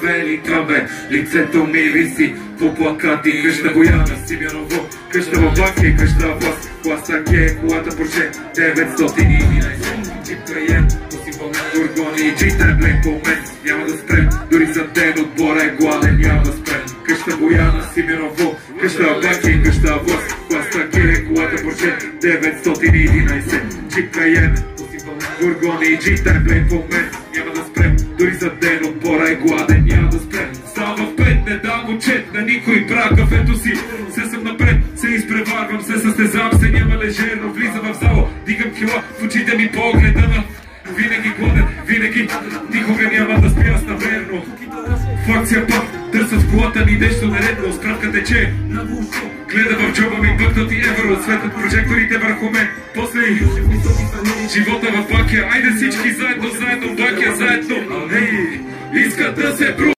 великаме. Лицето ми виси по плакати. Къща Бояна, Симеоново, къща в Баки, къща в Вас, класа Г, колата Порше 911. Джип Каен, посипълнен фургони, джитър блек по мен. Няма да спрем, дори за ден отбора е гладен, няма да спрем. Къща Бояна, Симеоново, къща в Баки, къща в Вас, класа Г, колата Порше 911. Джип Каен, посипълнен фургони, джитър блек по мен. Няма да спрем, дори за ден отбора е гладен, няма да спрем. Става в пет, не дам отчет на никой, бра кафето си. Се съм напред, се изпреварвам, се състезавам се, няма лежерно. Влизам в зала, дигам кила, в очите ми погледа на винаги гладен, винаги, никога няма да спя с наверно. В акция пак, търсят в колата ни нещо нередно, справка тече. Гледа в джоба ми бъкнати евро, светят прожекторите върху мен. После живота в Бакия, айде всички заедно, заедно, Бакия, заедно. Ей, искат да се